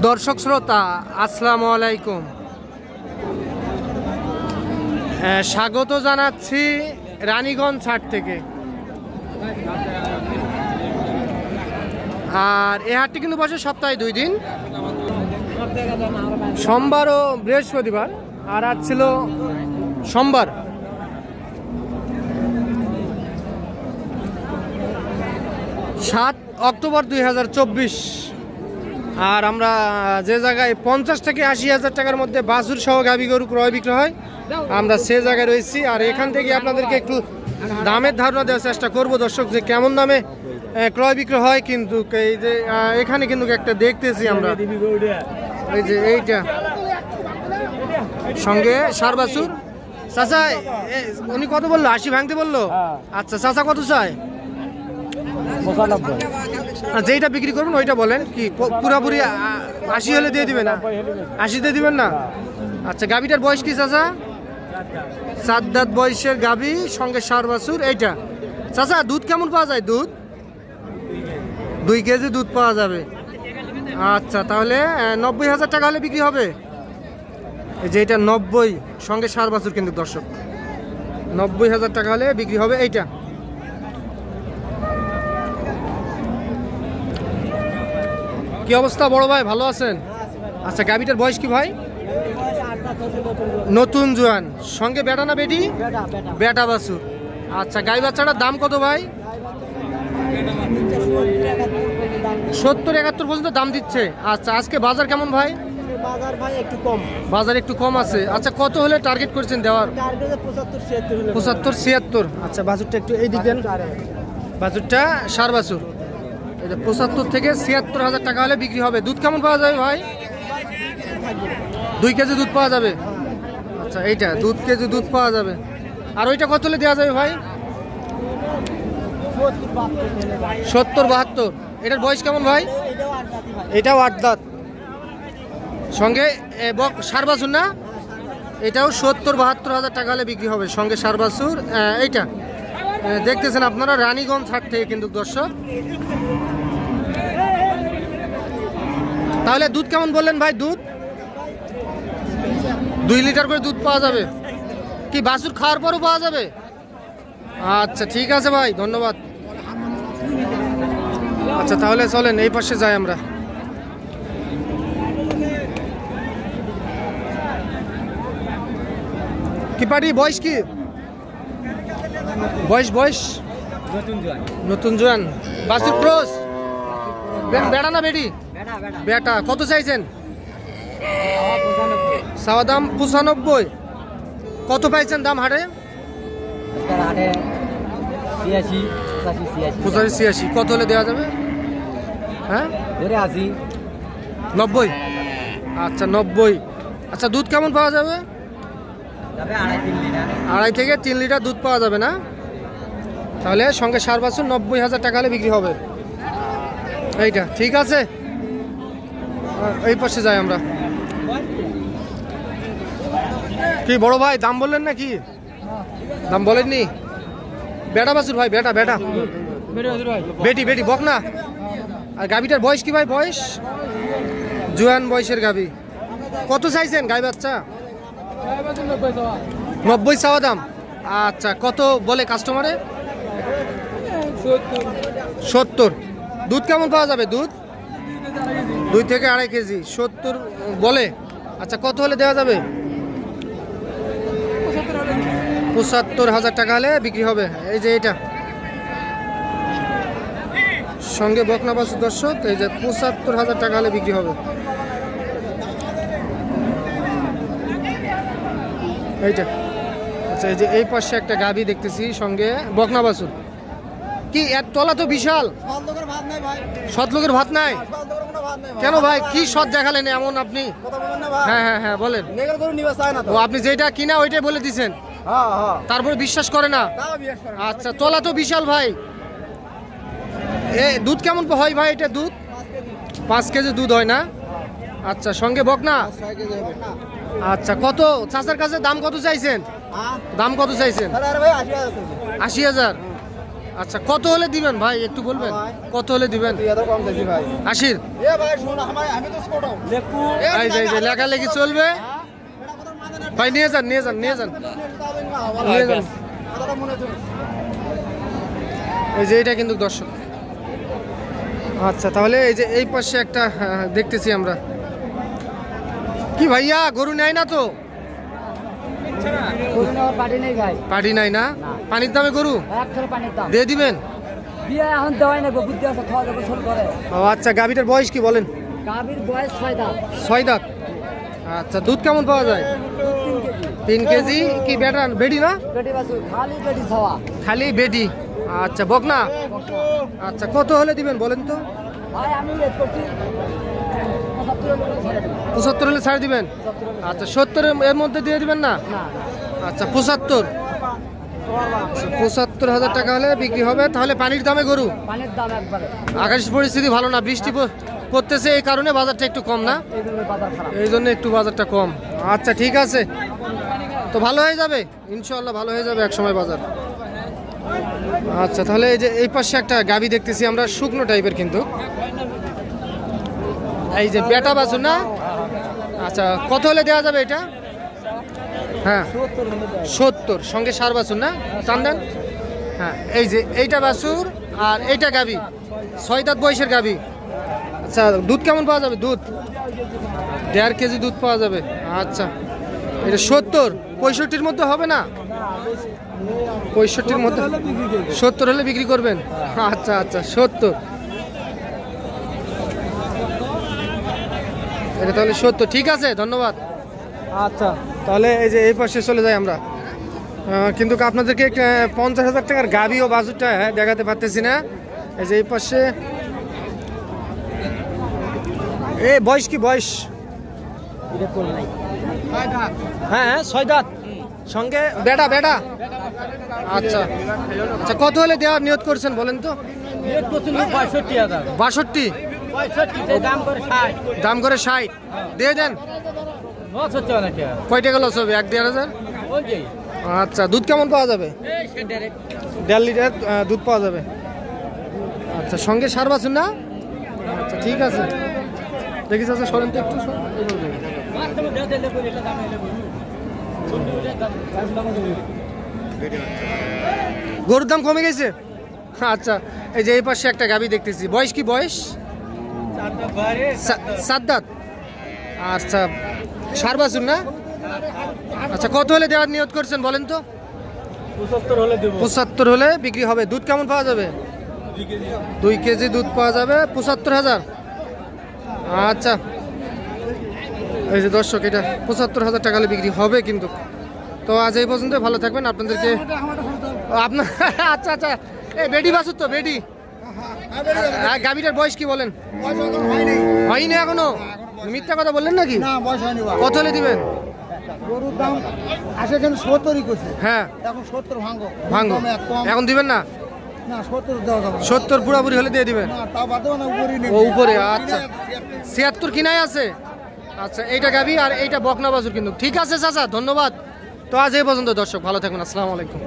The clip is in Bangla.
দর্শক শ্রোতা আসসালামু আলাইকুম, স্বাগত জানাচ্ছি রানীগঞ্জ হাট থেকে। আর এই হাটটি কিন্তু বসে সপ্তাহে 2 দিন, সোমবার ও বৃহস্পতিবার। আর আজ ছিল সোমবার। সাত অক্টোবর 2024। আর আমরা যে জায়গায় 50 থেকে 80,000 টাকার মধ্যে বাছুর সহ গাভী গরু ক্রয় বিক্রয় হয়, আমরা সে জায়গায় রয়েছি। আর এখান থেকে আপনাদেরকে একটু দামের ধারণা দেওয়ার চেষ্টা করব দর্শক, যে কেমন দামে ক্রয় বিক্রয় হয়। কিন্তু এই যে এখানে কিন্তু একটা দেখতেছি আমরা, এই যে এইটা সঙ্গে সার বাছুর। চাচা উনি কত বললো? 80 ভাঙতে বললো। আচ্ছা চাচা কত চায়? যেইটা বিক্রি করবেন ওইটা বলেন। কি পুরাপুরি 80 হলে দিয়ে দিবেন? 80 দিয়ে দিবেন না? আচ্ছা, গাভীটার বয়স কি চাচা? 7 দাঁত বয়সের গাভী, সঙ্গে সার বাছুর। এইটা চাচা দুধ কেমন পাওয়া যায়? দুধ 2 কেজি দুধ পাওয়া যাবে। আচ্ছা, তাহলে 90,000 টাকা হলে বিক্রি হবে। এই যে এটা 90, সঙ্গে সার বাছুর কিন্তু দর্শক, 90,000 টাকা হলে বিক্রি হবে। এইটা কি অবস্থা বড় ভাই, ভালো আছেন? আচ্ছা, গাভীটার বয়স কি ভাই? নতুন জোয়ান, সঙ্গে বেটা না বেটি? বেটা বাছুর। আচ্ছা, গাই বাচ্চাটার দাম কত ভাই? 70-71 পর্যন্ত দাম দিচ্ছে। আচ্ছা, আজকে বাজার কেমন ভাই? বাজার একটু কম আছে। আচ্ছা, কত হলে টার্গেট করছেন দেওয়ার? 75-76। আচ্ছা, বাছুরটা একটু এই দিক দেন। বাছুরটা সার বাছুর, 75 থেকে 76,000 টাকা হলে বিক্রি হবে। দুধ কেমন পাওয়া যাবে ভাই? 2 কেজি দুধ পাওয়া যাবে। আচ্ছা, এইটা 2 কেজি দুধ পাওয়া যাবে। আর ওইটা কত হলে দেওয়া যাবে ভাই? 70-72। এটার বয়স কেমন ভাই? এটাও 8 দাঁত, সঙ্গে সার বাছুর না? এটাও 70-72,000 টাকা হলে বিক্রি হবে, সঙ্গে সার বাছুর। এইটা দেখতেছেন আপনারা রানীগঞ্জ হাট থেকে কিন্তু দর্শক। তাহলে দুধ কেমন বললেন ভাই? দুধ 2 লিটার করে দুধ পাওয়া যাবে। কি বাছুর খাওয়ার পরও পাওয়া যাবে? আচ্ছা, ঠিক আছে ভাই, ধন্যবাদ। আচ্ছা, তাহলে চলেন এই পাশে যাই আমরা। কি পাটি বয়স কি? বয়স নতুন জোয়ান বাছুর ক্রস। বেটা না বেটি? বেটা। কত চাইছেন? চাওয়া দাম 95। কত পাইছেন দাম হাটে? 85-86। কত হলে দেওয়া যাবে? হ্যাঁ 90। আচ্ছা, 90। আচ্ছা, দুধ কেমন পাওয়া যাবে? 2.5 থেকে 3 লিটার দুধ পাওয়া যাবে না? তাহলে সঙ্গে সার বাছুর 90,000 টাকা হলে বিক্রি হবে। এইটা ঠিক আছে, এই পাশে যাই আমরা। কি বড় ভাই দাম বললেন নাকি? দাম বলেননি? বেটা বাছুর ভাই, বেটা বেটি বক না। আর গাভীটার বয়স কি ভাই? বয়স জোয়ান বয়সের গাভী। কত চাইছেন গাই বাচ্চা? 90 চাওয়া দাম। আচ্ছা, কত বলে কাস্টমারে? 70। দুধ কেমন পাওয়া যাবে? দুধ 2 থেকে 2.5 কেজি, 70 বলে। আচ্ছা, কত হলে দেওয়া যাবে? 75,000 টাকা হলে বিক্রি হবে। এই যে এটা সঙ্গে বকনা বাছুর দর্শক, এই যে 75,000 টাকা হলে বিক্রি হবে। এইটা আচ্ছা, এই যে এই পাশে একটা গাভী দেখতেছি, সঙ্গে বকনা বাছুর। কি এর তলা তো বিশাল। সৎ লোকের ভাত নাই? কেন ভাই, কি সৎ দেখালেন এমন আপনি? হ্যাঁ বলেন। ও, আপনি যেটা কিনা ওইটাই বলে দিছেন, তারপরে বিশ্বাস করে না? আচ্ছা, তলা তো বিশাল ভাই। দুধ কেমন হয় ভাই? এটা দুধ 5 কেজি দুধ হয় না? আচ্ছা, সঙ্গে বকনা। আচ্ছা, কত চাচার কাছে দাম কত চাইছেন? দাম কত চাইছেন? 80,000। আচ্ছা কত হলে দিবেন ভাই একটু বলবেন কত হলে দিবেন? 80 লেখালেখি চলবে ভাই, নিয়ে যান নিয়ে যান নিয়ে যান নিয়ে যান। এই যে এটা কিন্তু দর্শক। আচ্ছা তাহলে এই যে এই পাশে একটা দেখতেছি আমরা। কি ভাইয়া গরু নেয় না তো? পাটি নাই না? পানির দামে গরু দিয়ে দিবেন? ও আচ্ছা, গাভীটার বয়স কি বলেন? 6 দাঁত। আচ্ছা দুধ কেমন পাওয়া যায়? 3 কেজি। কি বেটা বেডি না? খালি বেডি। আচ্ছা বকনা। আচ্ছা কত হলে দিবেন বলেন তো? 75 হলে ছাড় দিবেন। আচ্ছা 70 এর মধ্যে দিয়ে দিবেন না? আচ্ছা 75,000 টাকা হলে বিক্রি হবে। তাহলে পানির দামে গরু? আকাশ পরিস্থিতি ভালো না, বৃষ্টি পড়তেছে, এই কারণে বাজারটা একটু কম না? এই জন্য একটু বাজারটা কম। আচ্ছা ঠিক আছে, তো ভালো হয়ে যাবে ইনশাআল্লাহ, ভালো হয়ে যাবে এক সময় বাজার। আচ্ছা তাহলে এই যে এই পাশে একটা গাভী দেখতেছি আমরা, শুকনো টাইপের কিন্তু, এই যে বেটা বাছুর না? আচ্ছা কত হলে দেওয়া যাবে এটা? হ্যাঁ 70, সঙ্গে সার বাছুর না? চান্দান। হ্যাঁ এই যে এইটা বাছুর আর এইটা গাভী, 6 দাঁত বয়সের গাভী। আচ্ছা দুধ কেমন পাওয়া যাবে? দুধ 1.5 কেজি দুধ পাওয়া যাবে। আচ্ছা এটা 70, 65-র মধ্যে হবে না? 65-র মধ্যে, 70 হলে বিক্রি করবেন? আচ্ছা আচ্ছা 70, এটা তাহলে 70। ঠিক আছে ধন্যবাদ। আচ্ছা তাহলে এই যে এই পাশে চলে যাই আমরা, কিন্তু আপনাদেরকে 50,000 টাকার গাভী ও বাছুরটা দেখাতে পারতেছি না। এই যে এই পাশে, এই বয়স কি বয়স? হ্যাঁ 6 দাঁত, সঙ্গে বেটা বেটা। আচ্ছা আচ্ছা কত হলে দেওয়ার নিয়ত করছেন বলেন তো? 62, দাম করে 60 দিয়ে দেন। কয় টাকা লস হবে? 1-1.5 হাজার। আচ্ছা দুধ কেমন পাওয়া যাবে? 1.5 লিটার দুধ পাওয়া যাবে। আচ্ছা সঙ্গে সার বাছুর না? আচ্ছা ঠিক আছে, দেখিস আচ্ছা সরেন তো একটু। গরুর দাম কমে গেছে। আচ্ছা এই যে এই পাশে একটা গাভী দেখতেছি, বয়স কি বয়স? 7 দাঁত। আচ্ছা সার বাছুর না? আচ্ছা কত হলে দেওয়ার নিয়ত করছেন বলেন তো? 75 হলে বিক্রি হবে। দুধ কেমন পাওয়া যাবে? 2 কেজি দুধ পাওয়া যাবে, 75,000। আচ্ছা এই যে দর্শক, এটা 75,000 টাকা হলে বিক্রি হবে কিন্তু। তো আজ এই পর্যন্ত, ভালো থাকবেন। আপনাদেরকে আপনার আচ্ছা আচ্ছা এই বেডি বাছুর তো? বেডি। গাভীটার বয়স কি বলেন? হয়নি এখনো? মিথ্যা কথা বললেন নাকি? কত হলে দিবেন? গরুর দাম আসে কেন 70 করছে। হ্যাঁ এখন 70 ভাঙো এখন দিবেন না? না 70 দেওয়া যাবে। 70 পুরোপুরি হলে দিয়ে দিবেন? না তাও বাদ না, উপরে নেই। ও উপরে। আচ্ছা 76 কিনাই আছে। আচ্ছা এইটা গাভী আর এইটা বকনা বাছুর কিন্তু। ঠিক আছে চাচা ধন্যবাদ। তো আজ এই পর্যন্ত দর্শক, ভালো থাকবেন, আসসালামু আলাইকুম।